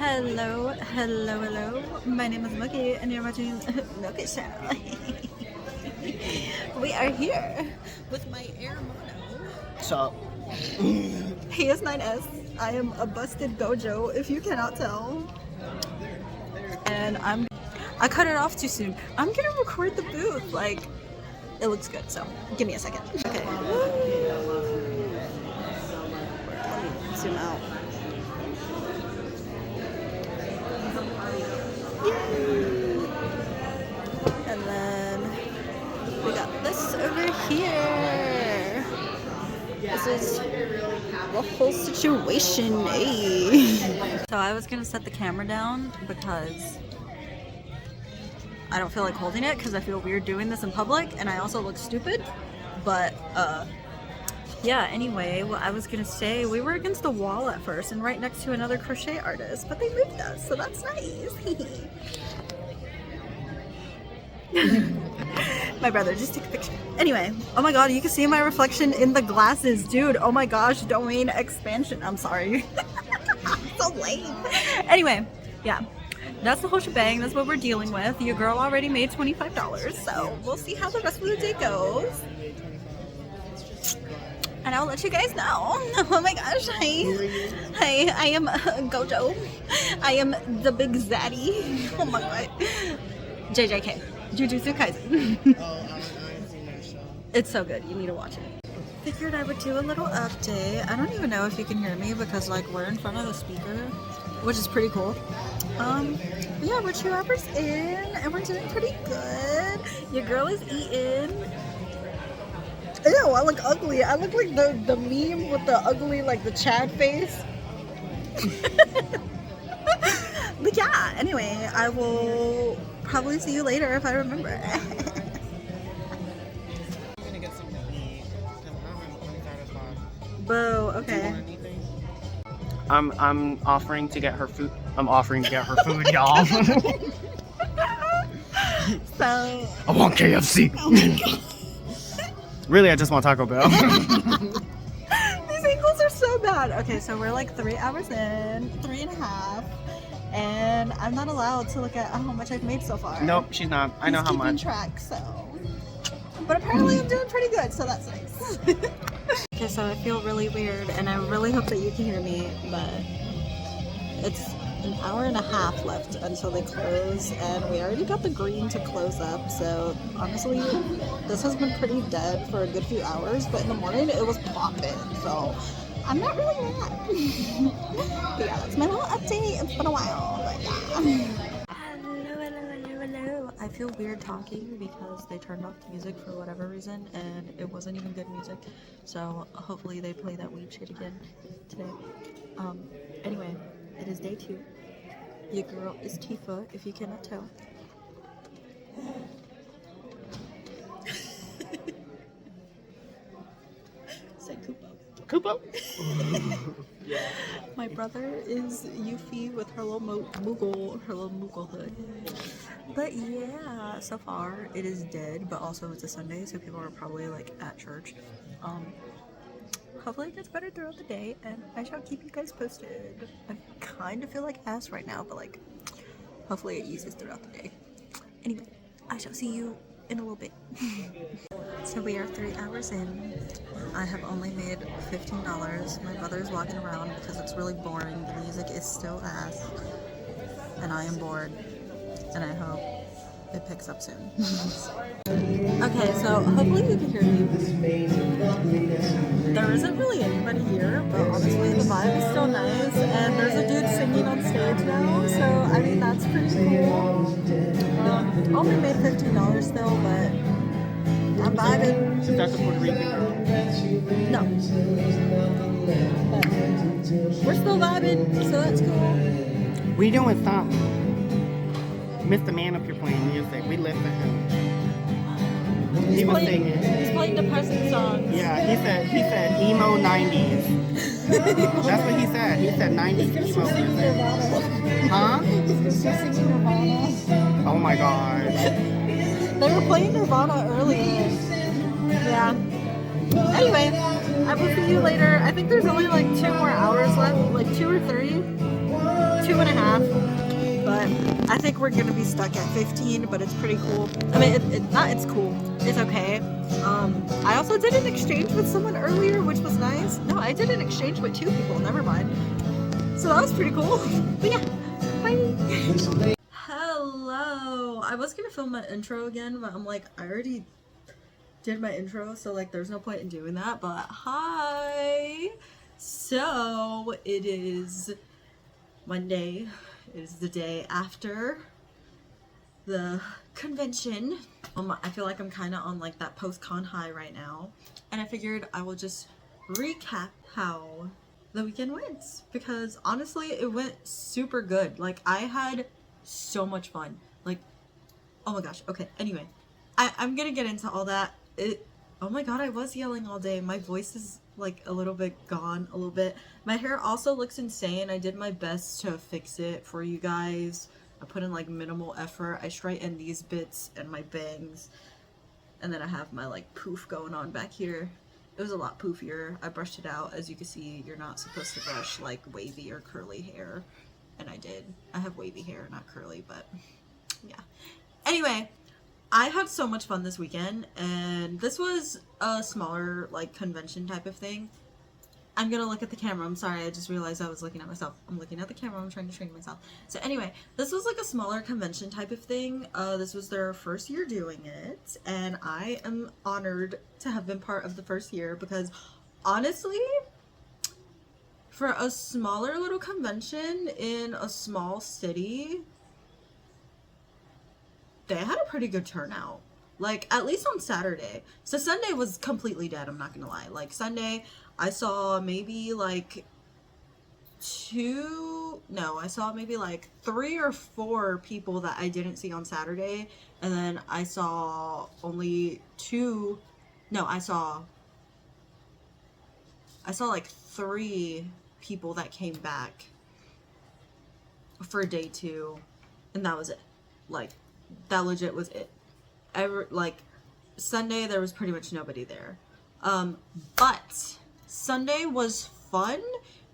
Hello, hello, hello. My name is Mookie and you're watching Mookie's channel. We are here with my Air Mono. So He is 9S. I am a busted Gojo, if you cannot tell. And I cut it off too soon. I'm gonna record the booth. Like, it looks good, so give me a second. Okay. Let me zoom out. Yay! And then we got this over here. This is the whole situation, eh? So I was gonna set the camera down because I don't feel like holding it because I feel weird doing this in public and I also look stupid. But yeah, anyway, what I was gonna say, we were against the wall at first and right next to another crochet artist, but they moved us, so that's nice. My brother just took a picture. Anyway, oh my god, you can see my reflection in the glasses, dude. Oh my gosh, domain expansion. I'm sorry. So lame. Anyway, yeah, that's the whole shebang. That's what we're dealing with. Your girl already made $25, so we'll see how the rest of the day goes. And I'll let you guys know. Oh my gosh, hi, I am Gojo. I am the big zaddy. Oh my god. JJK. Jujutsu Kaisen. It's so good. You need to watch it. Figured I would do a little update. I don't even know if you can hear me because like we're in front of the speaker, which is pretty cool. Yeah, we're 2 hours in and we're doing pretty good. Your girl is eating. Ew, I look ugly. I look like the meme with the ugly, like the Chad face. But yeah, anyway, I will probably see you later if I remember. I'm gonna get something to eat because I'm satisfied. Boo, okay. I'm offering to get her food. I'm offering to get her food, y'all. So I want KFC. oh my god. Really, I just want Taco Bell. These ankles are so bad. Okay, so we're like 3 hours in, 3.5, and I'm not allowed to look at how much I've made so far. Nope, she's not. I know how much. He's keeping track, so. But apparently I'm doing pretty good, so that's nice. Okay, so I feel really weird, and I really hope that you can hear me, but it's an hour and a half left until they close, and we already got the green to close up, so honestly this has been pretty dead for a good few hours, but in the morning it was popping, so I'm not really mad. But yeah, that's my little update. It's been a while, but yeah. Hello. I feel weird talking because they turned off the music for whatever reason and it wasn't even good music, so hopefully they play that weeb shit again today. Anyway, it is day 2. Your girl is Tifa, if you cannot tell. Say Kupo. My brother is Yuffie with her little Moogle hood. But yeah, so far it is dead, but also it's a Sunday, so people are probably like at church. Hopefully it gets better throughout the day, and I shall keep you guys posted. I kind of feel like ass right now, but like, hopefully it eases throughout the day. Anyway, I shall see you in a little bit. So we are 3 hours in. I have only made $15. My brother's walking around because it's really boring. The music is still ass, and I am bored, and I hope it picks up soon. Okay, so hopefully you can hear me. There isn't really anybody here, but honestly the vibe is still nice, and there's a dude singing on stage now, so I mean that's pretty cool. Only made $15 still, but I'm vibing. Is that the Puerto Rican girl? No. But we're still vibing, so that's cool. We doing something. Mr. Man up here playing music. We listen to him. He was singing. He's playing depressing songs. Yeah, he said emo 90s. That's what he said. He said 90s emo music. Huh? He's just singing Nirvana. Oh my god. They were playing Nirvana earlier. Yeah. Anyway, I will see you later. I think there's only like 2 more hours left, like 2 or 3. 2.5, but I think we're gonna be stuck at 15, but it's pretty cool. I mean, it's cool. It's okay. I also did an exchange with someone earlier, which was nice. No, I did an exchange with 2 people, never mind. So that was pretty cool. But yeah, bye. Hello. I was gonna film my intro again, but I'm like, I already did my intro, so like there's no point in doing that. But hi. So it is Monday. It is the day after the convention. I feel like I'm kind of on like that post-con high right now, and I figured I will just recap how the weekend went, because honestly it went super good. Like, I had so much fun. Like, oh my gosh. Okay, anyway, I'm gonna get into all that. Oh my god, I was yelling all day. My voice is like a little bit gone, a little bit. My hair also looks insane. I did my best to fix it for you guys. I put in like minimal effort. I straightened these bits and my bangs, and then I have my like poof going on back here. It was a lot poofier. I brushed it out. As you can see, you're not supposed to brush like wavy or curly hair, and I did. I have wavy hair, not curly, but yeah. Anyway, I had so much fun this weekend, and this was a smaller like convention type of thing. I'm gonna look at the camera. I'm sorry, I just realized I was looking at myself. I'm looking at the camera. I'm trying to train myself. So anyway, this was like a smaller convention type of thing. This was their first year doing it, and I am honored to have been part of the first year, because honestly, for a smaller little convention in a small city, they had a pretty good turnout. Like, at least on Saturday. So Sunday was completely dead, I'm not gonna lie. Like, Sunday, I saw maybe like I saw maybe like 3 or 4 people that I didn't see on Saturday. And then I saw only 2, no, I saw like 3 people that came back for day 2. And that was it. Like, that legit was it. Like, Sunday there was pretty much nobody there. But Sunday was fun,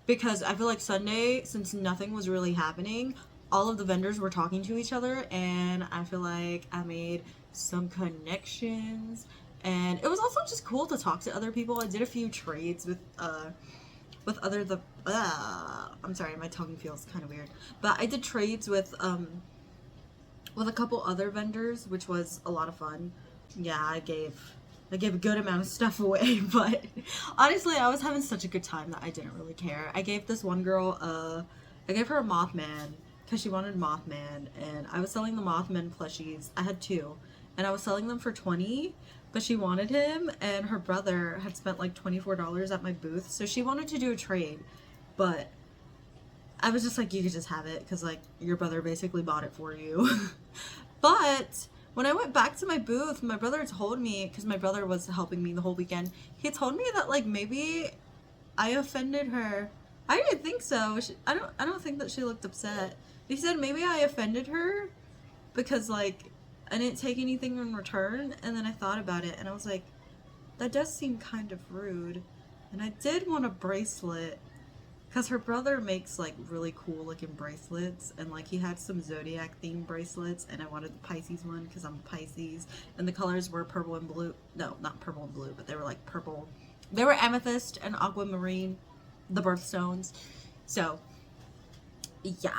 because I feel like Sunday, since nothing was really happening, all of the vendors were talking to each other, and I feel like I made some connections, and it was also just cool to talk to other people. I did a few trades with I'm sorry, my tongue feels kind of weird, but I did trades with a couple other vendors, which was a lot of fun. Yeah, I gave a good amount of stuff away, but honestly, I was having such a good time that I didn't really care. I gave this one girl I gave her a Mothman, because she wanted Mothman, and I was selling the Mothman plushies. I had 2, and I was selling them for $20, but she wanted him, and her brother had spent like $24 at my booth, so she wanted to do a trade, but I was just like, you could just have it, because like your brother basically bought it for you. But when I went back to my booth, my brother told me, because my brother was helping me the whole weekend, he told me that like maybe I offended her. I didn't think so. I don't think that she looked upset. He said maybe I offended her because like I didn't take anything in return, and then I thought about it and I was like, that does seem kind of rude. And I did want a bracelet, because her brother makes like really cool looking bracelets, and like he had some zodiac themed bracelets, and I wanted the Pisces one because I'm a Pisces, and the colors were purple and blue. No, not purple and blue, but they were like purple. They were amethyst and aquamarine, the birthstones. So yeah,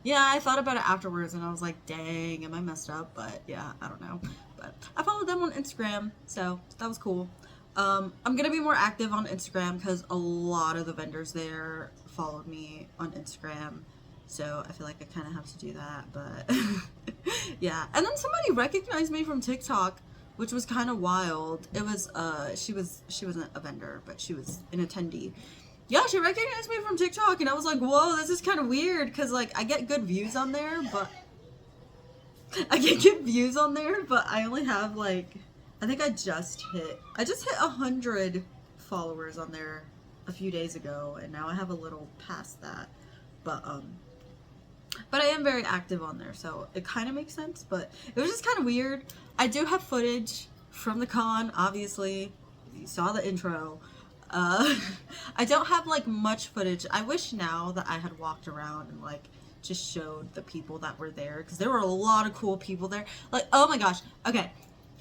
I thought about it afterwards and I was like, dang, am I messed up? But yeah, I don't know. But I followed them on Instagram, so that was cool. I'm gonna be more active on Instagram, because a lot of the vendors there followed me on Instagram, so I feel like I kind of have to do that. But yeah, and then somebody recognized me from TikTok, which was kind of wild. It was she wasn't a vendor, but she was an attendee. Yeah, she recognized me from TikTok, and I was like, whoa, this is kind of weird, because like I get good views on there, but I only have like, I think I just hit 100 followers on there a few days ago, and now I have a little past that. But I am very active on there, so it kind of makes sense, but it was just kind of weird. I do have footage from the con, obviously. You saw the intro. I don't have like much footage. I wish now that I had walked around and like just showed the people that were there, because there were a lot of cool people there. Like, oh my gosh. Okay,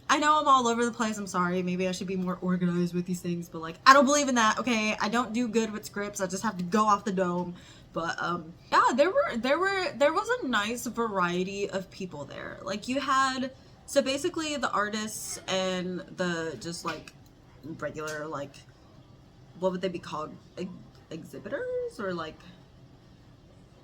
I know I'm all over the place. I'm sorry. Maybe I should be more organized with these things, but like, I don't believe in that. Okay, I don't do good with scripts. I just have to go off the dome. But yeah, there was a nice variety of people there. Like, you had, so basically the artists and the just like regular, like, what would they be called, exhibitors, or like,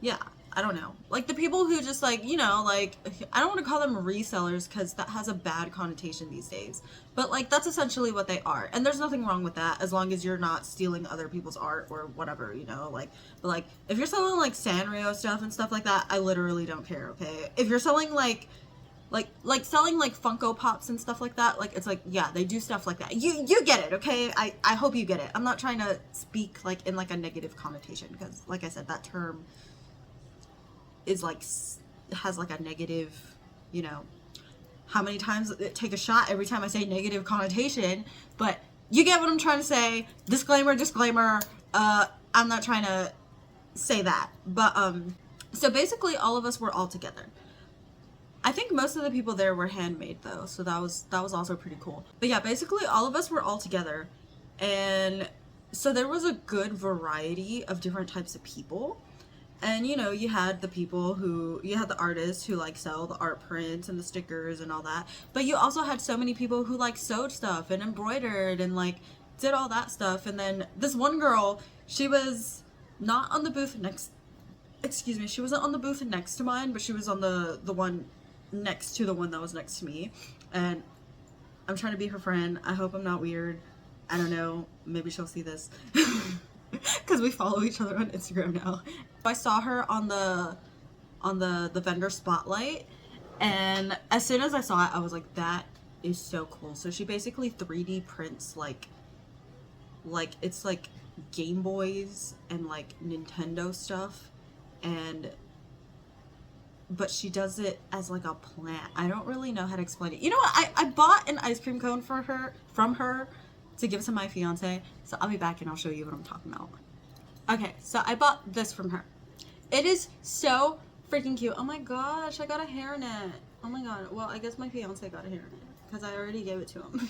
yeah, I don't know, like the people who just like, you know, like, I don't want to call them resellers because that has a bad connotation these days, but like that's essentially what they are, and there's nothing wrong with that as long as you're not stealing other people's art or whatever, you know, like, but like if you're selling like Sanrio stuff and stuff like that, I literally don't care. Okay, if you're selling like selling like Funko Pops and stuff like that, like, it's like, yeah, they do stuff like that. You get it, okay? I hope you get it. I'm not trying to speak like in like a negative connotation, because like I said, that term is like, has like a negative, you know, how many times take a shot every time I say negative connotation, but you get what I'm trying to say. Disclaimer, I'm not trying to say that, but so basically all of us were all together. I think most of the people there were handmade though, so that was also pretty cool. But yeah, basically all of us were all together, and so there was a good variety of different types of people. And you know, you had the artists who like sell the art prints and the stickers and all that, but you also had so many people who like sewed stuff and embroidered and like did all that stuff. And then this one girl, she was not on the booth next, she wasn't on the booth next to mine, but she was on the one next to the one that was next to me, and I'm trying to be her friend. I hope I'm not weird. I don't know, maybe she'll see this because we follow each other on Instagram now. I saw her on the vendor spotlight, and as soon as I saw it, I was like, that is so cool. So she basically 3D prints like it's like Game Boys and like Nintendo stuff, but she does it as like a plant. I don't really know how to explain it. You know what? I bought an ice cream cone from her to give to my fiance. So I'll be back and I'll show you what I'm talking about. Okay, so I bought this from her. It is so freaking cute. Oh my gosh, I got a hairnet. Oh my god. Well, I guess my fiance got a hairnet because I already gave it to him.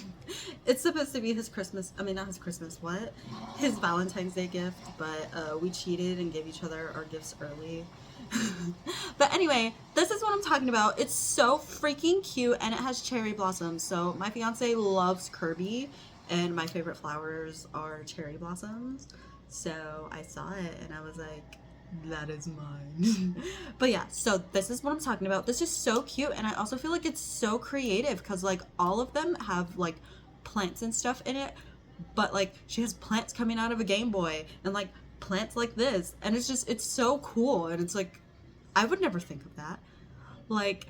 It's supposed to be his Christmas, I mean, not his Christmas, what? His Valentine's Day gift, but we cheated and gave each other our gifts early. But anyway, this is what I'm talking about. It's so freaking cute, and it has cherry blossoms. So my fiance loves Kirby, and my favorite flowers are cherry blossoms. So I saw it and I was like, that is mine. But yeah, so this is what I'm talking about. This is so cute, and I also feel like it's so creative because like all of them have like plants and stuff in it, but like she has plants coming out of a Game Boy and like plants like this, and it's so cool. And it's like, I would never think of that. Like,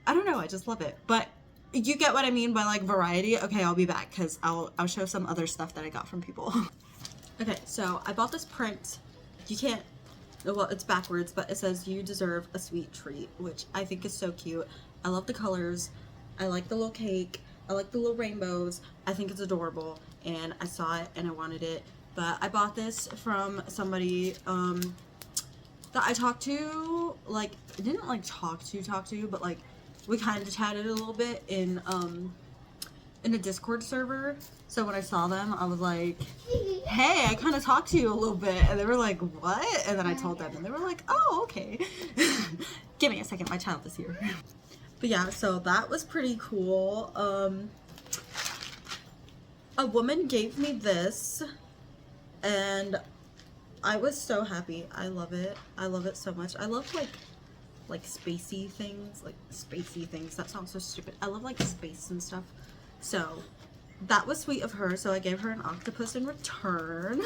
I don't know, I just love it. But you get what I mean by like variety. Okay, I'll be back because I'll show some other stuff that I got from people. Okay, so I bought this print. You can't, well, it's backwards, but it says, "You deserve a sweet treat," which I think is so cute. I love the colors. I like the little cake. I like the little rainbows. I think it's adorable, and I saw it and I wanted it. But I bought this from somebody that I talked to, like, I didn't like talk to, but like we kind of chatted a little bit in a Discord server. So when I saw them, I was like, hey, I kind of talked to you a little bit. And they were like, what? And then I told them, and they were like, oh, okay. Give me a second, my child is here. But yeah, so that was pretty cool. A woman gave me this, and I was so happy. I love it. I love it so much. I love like spacey things. That sounds so stupid. I love like space and stuff. So that was sweet of her. So I gave her an octopus in return.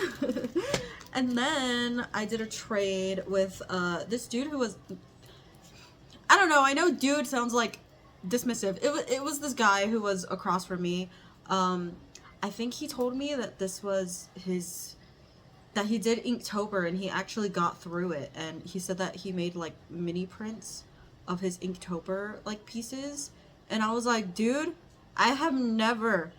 And then I did a trade with this dude who was, I don't know, I know dude sounds like dismissive. It was this guy who was across from me. I think he told me that this was that he did Inktober and he actually got through it, and he said that he made like mini prints of his Inktober like pieces, and I was like, dude, I have never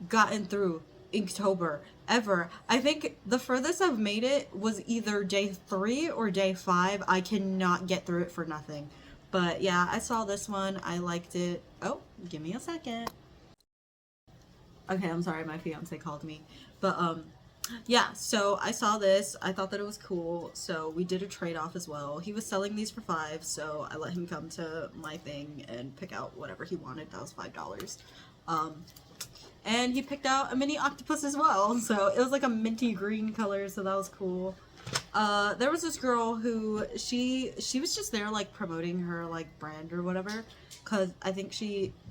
gotten through Inktober ever. I think the furthest I've made it was either day 3 or day 5. I cannot get through it for nothing. But yeah, I saw this one. I liked it. Oh, give me a second. Okay, I'm sorry, my fiance called me. But yeah, so I saw this. I thought that it was cool. So we did a trade-off as well. He was selling these for $5, so I let him come to my thing and pick out whatever he wanted. That was $5. And he picked out a mini octopus as well. So it was like a minty green color, so that was cool. There was this girl who she was just there like promoting her like brand or whatever, cause I think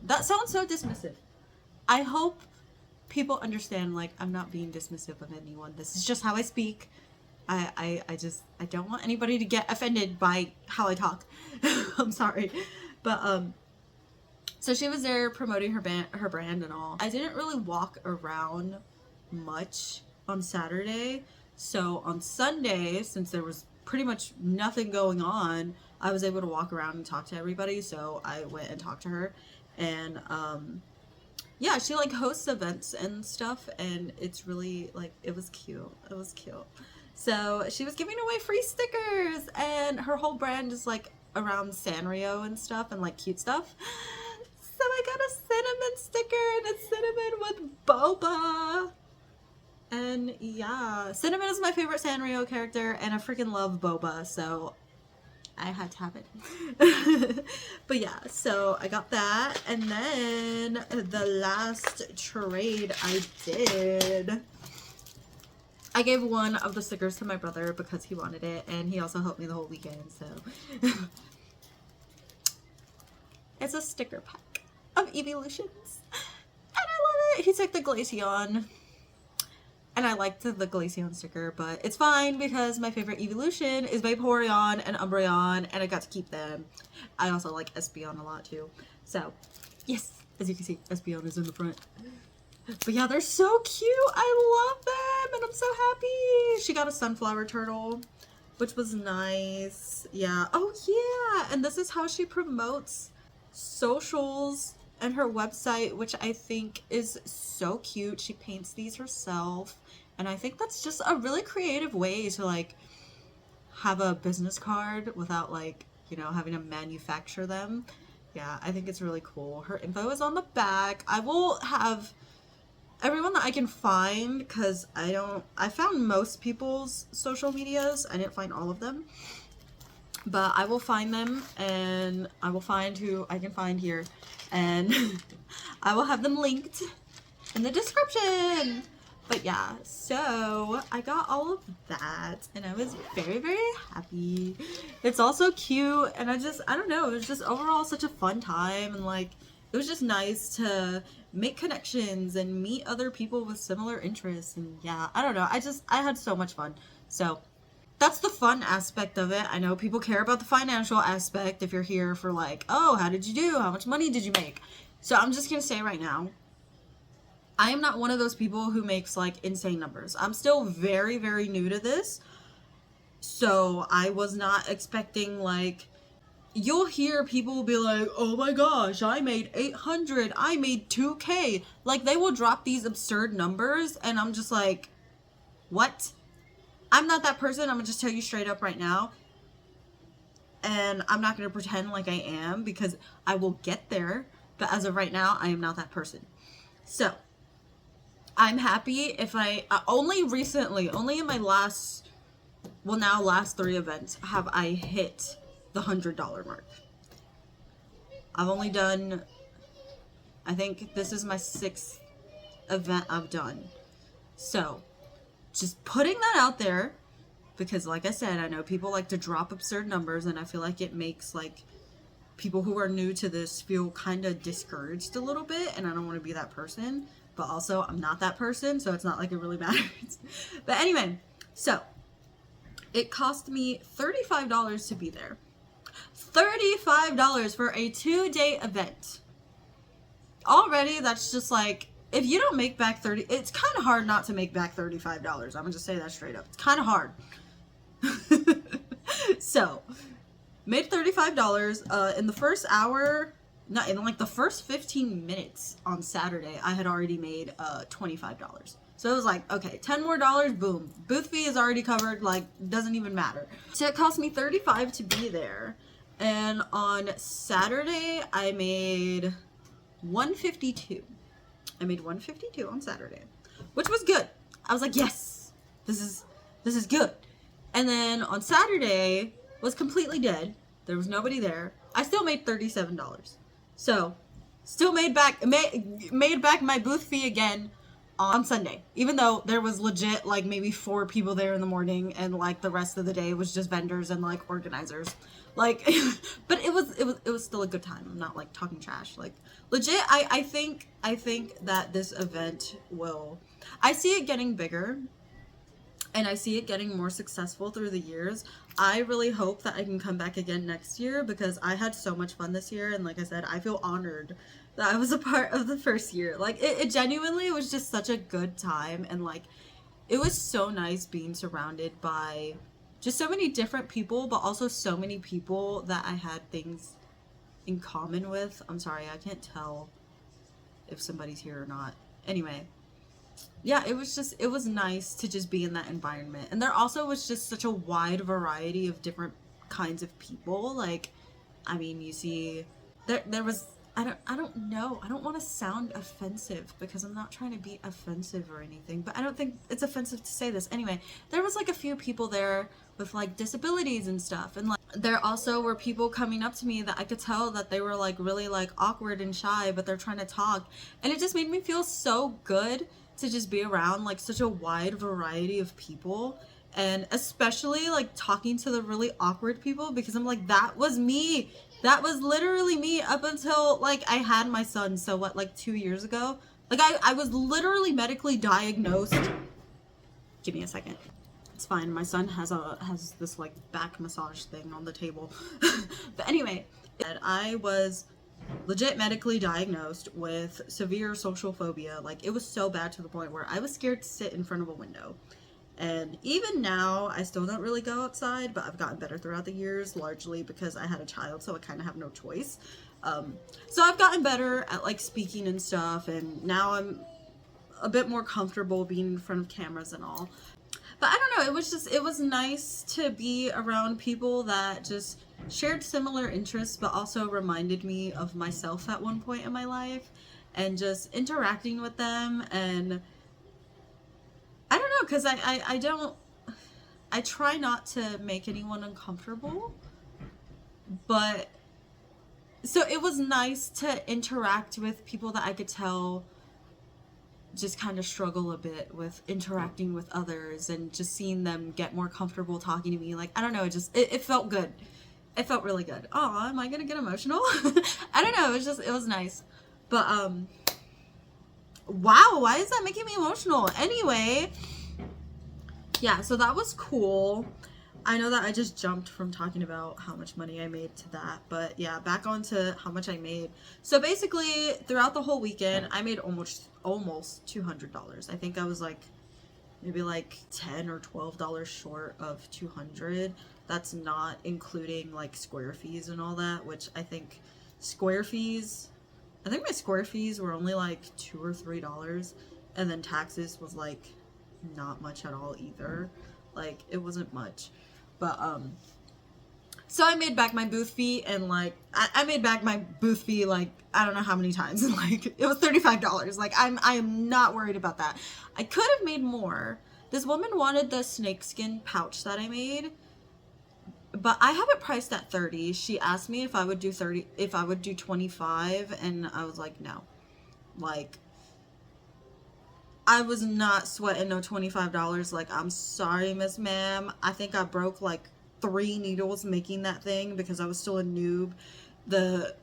that sounds so dismissive. I hope people understand, like, I'm not being dismissive of anyone. This is just how I speak. I don't want anybody to get offended by how I talk. I'm sorry. But so she was there promoting her brand and all. I didn't really walk around much on Saturday. So on Sunday, since there was pretty much nothing going on, I was able to walk around and talk to everybody. So I went and talked to her, and yeah, she like hosts events and stuff, and it's really like, it was cute. It was cute. So she was giving away free stickers, and her whole brand is like around Sanrio and stuff and like cute stuff. So I got a cinnamon sticker, and it's cinnamon with boba. And yeah, Cinnamon is my favorite Sanrio character, and I freaking love boba, so I had to have it. But yeah, so I got that, and then the last trade I did, I gave one of the stickers to my brother because he wanted it, and he also helped me the whole weekend, so. It's a sticker pack of Evolutions, and I love it. He took the Glaceon. And I liked the Glaceon sticker, but it's fine because my favorite evolution is Vaporeon and Umbreon, and I got to keep them. I also like Espeon a lot too. So, yes, as you can see, Espeon is in the front. But yeah, they're so cute. I love them, and I'm so happy. She got a sunflower turtle, which was nice. Yeah. Oh, yeah. And this is how she promotes socials and her website, which I think is so cute. She paints these herself, and I think that's just a really creative way to like have a business card without like, you know, having to manufacture them. Yeah, I think it's really cool. Her info is on the back. I will have everyone that I can find, because I found most people's social medias. I didn't find all of them, but I will find them, and I will find who I can find here, and I will have them linked in the description. But yeah, so I got all of that, and I was very, very happy. It's also cute, and I don't know, it was just overall such a fun time, and like, it was just nice to make connections and meet other people with similar interests, and yeah, I don't know, I had so much fun. So that's the fun aspect of it. I know people care about the financial aspect if you're here for like, oh, how did you do? How much money did you make? So I'm just gonna say right now, I am not one of those people who makes like insane numbers. I'm still very, very new to this. So I was not expecting like, you'll hear people be like, oh my gosh, I made 800, I made 2K. Like, they will drop these absurd numbers, and I'm just like, what? I'm not that person. I'm gonna just tell you straight up right now. And I'm not gonna pretend like I am, because I will get there. But as of right now, I am not that person. So I'm happy if only recently, only in my last 3 events have I hit the $100 mark. I've only done, I think this is my 6th event I've done. So just putting that out there, because like I said, I know people like to drop absurd numbers, and I feel like it makes like people who are new to this feel kind of discouraged a little bit, and I don't want to be that person, but also I'm not that person, so it's not like it really matters. But anyway, so it cost me $35 to be there. $35 for a 2-day event. Already, that's just like, if you don't make back it's kind of hard not to make back $35. I'm gonna just say that straight up. It's kind of hard. So, made $35 in the first hour. Not in like the first 15 minutes on Saturday, I had already made $25. So it was like, okay, $10 more, boom. Booth fee is already covered, like, doesn't even matter. So it cost me $35 to be there. And on Saturday, I made $152. I made $152 on Saturday, which was good. I was like, yes, this is good. And then on Saturday was completely dead. There was nobody there. I still made $37. So still made back my booth fee again on Sunday, even though there was legit like maybe 4 people there in the morning, and like the rest of the day was just vendors and like organizers, like but it was still a good time. I'm not like talking trash, like legit. I think that this event I see it getting bigger, and I see it getting more successful through the years. I really hope that I can come back again next year, because I had so much fun this year, and like I said, I feel honored that I was a part of the first year. Like it genuinely was just such a good time, and like it was so nice being surrounded by just so many different people, but also so many people that I had things in common with. I'm sorry, I can't tell if somebody's here or not. Anyway, yeah, it was nice to just be in that environment. And there also was just such a wide variety of different kinds of people. Like, I mean, you see, there was, I don't know, I don't want to sound offensive, because I'm not trying to be offensive or anything, but I don't think it's offensive to say this. Anyway, there was like a few people there with like disabilities and stuff, and like there also were people coming up to me that I could tell that they were like really like awkward and shy, but they're trying to talk, and it just made me feel so good to just be around like such a wide variety of people, and especially like talking to the really awkward people, because I'm like, that was me. That was literally me up until like I had my son. So what, like 2 years ago? Like I was literally medically diagnosed. Give me a second. It's fine. My son has this like back massage thing on the table. But anyway, I was legit medically diagnosed with severe social phobia. Like it was so bad to the point where I was scared to sit in front of a window. And even now, I still don't really go outside, but I've gotten better throughout the years, largely because I had a child, so I kind of have no choice. So I've gotten better at like speaking and stuff, and now I'm a bit more comfortable being in front of cameras and all. But I don't know, it was nice to be around people that just shared similar interests, but also reminded me of myself at one point in my life, and just interacting with them. And I don't know, because I try not to make anyone uncomfortable, but so it was nice to interact with people that I could tell just kind of struggle a bit with interacting with others, and just seeing them get more comfortable talking to me. Like, I don't know, it felt good. It felt really good. Oh, am I gonna get emotional? I don't know, it was nice. But wow, why is that making me emotional? Anyway, yeah, so that was cool. I know that I just jumped from talking about how much money I made to that, but yeah, back onto how much I made. So basically, throughout the whole weekend, I made almost $200. I think I was like maybe like $10 or $12 short of $200. That's not including like square fees and all that, which I think my square fees were only like $2 or $3, and then taxes was like not much at all either. Like it wasn't much, but so I made back my booth fee, and like I made back my booth fee like I don't know how many times, and like it was $35. Like I am not worried about that. I could have made more. This woman wanted the snakeskin pouch that I made, but I have it priced at $30. She asked me if I would do $25, and I was like, no. Like, I was not sweating no $25. Like, I'm sorry, Miss Ma'am. I think I broke like 3 needles making that thing because I was still a noob. It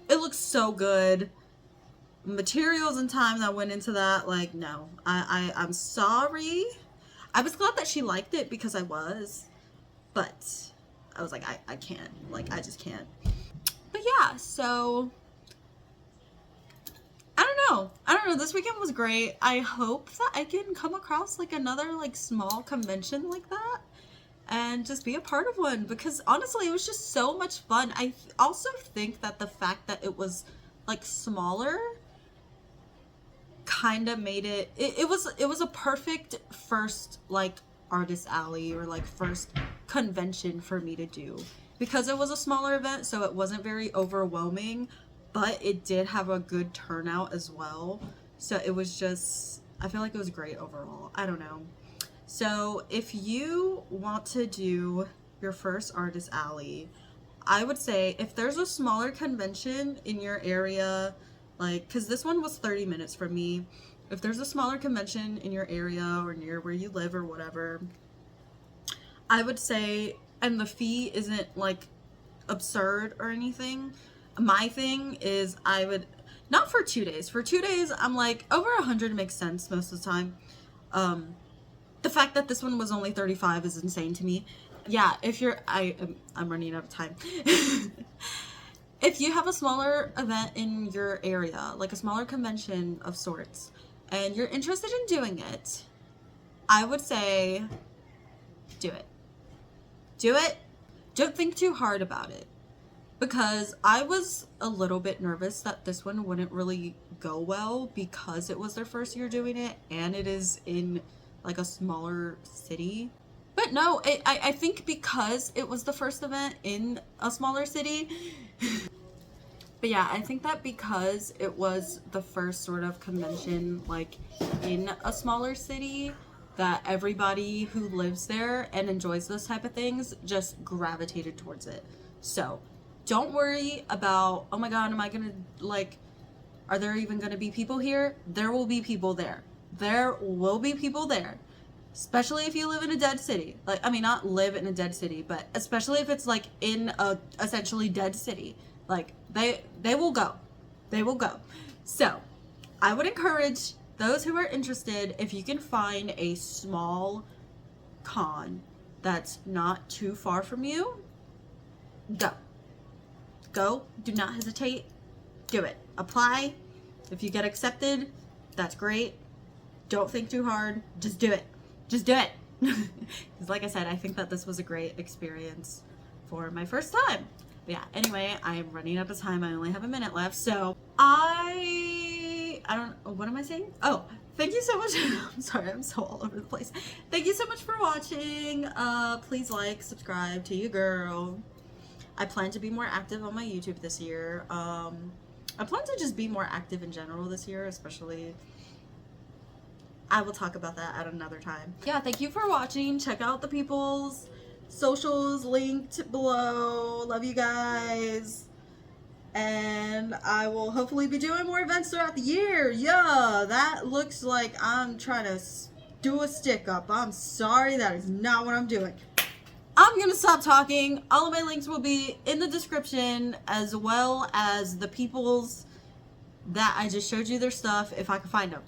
looks so good. Materials and time that went into that, like, no. I'm sorry. I was glad that she liked it, because I was. But I was like, I can't. Like, I just can't. But yeah, so I don't know. This weekend was great. I hope that I can come across like another like small convention like that and just be a part of one, because honestly, it was just so much fun. I also think that the fact that it was like smaller kind of made it was a perfect first like artist alley or like first convention for me to do, because it was a smaller event, so it wasn't very overwhelming, but it did have a good turnout as well. So it was just, I feel like it was great overall. I don't know. So if you want to do your first artist alley, I would say if there's a smaller convention in your area, like, because this one was 30 minutes from me, if there's a smaller convention in your area or near where you live or whatever, I would say, and the fee isn't like absurd or anything, my thing is I would, not for 2 days. For 2 days, I'm like, over 100 makes sense most of the time. The fact that this one was only 35 is insane to me. Yeah, if you're, I'm running out of time. If you have a smaller event in your area, like a smaller convention of sorts, and you're interested in doing it, I would say do it. Do it. Don't think too hard about it. Because I was a little bit nervous that this one wouldn't really go well because it was their first year doing it and it is in like a smaller city. But no, I think because it was the first event in a smaller city. But yeah, I think that because it was the first sort of convention like in a smaller city, that everybody who lives there and enjoys those type of things just gravitated towards it. So don't worry about, oh my god, am I gonna, like, are there even gonna be people here? There will be people there. There will be people there. Especially if you live in a dead city. Like, I mean, not live in a dead city, but especially if it's like in a essentially dead city. Like, they will go. They will go. So, I would encourage those who are interested, if you can find a small con that's not too far from you, go. Go. Do not hesitate. Do it. Apply. If you get accepted, that's great. Don't think too hard. Just do it. Just do it. Because like I said, I think that this was a great experience for my first time. But yeah, anyway, I'm running out of time. I only have a minute left. So I don't, what am I saying? Oh, thank you so much. I'm sorry, I'm so all over the place. Thank you so much for watching. Please like, subscribe to your girl. I plan to be more active on my YouTube this year. I plan to just be more active in general this year, especially. I will talk about that at another time. Yeah, thank you for watching. Check out the people's socials linked below. Love you guys. And I will hopefully be doing more events throughout the year. Yeah, that looks like I'm trying to do a stick up. I'm sorry, that is not what I'm doing. I'm gonna stop talking. All of my links will be in the description, as well as the people's that I just showed you their stuff if I can find them.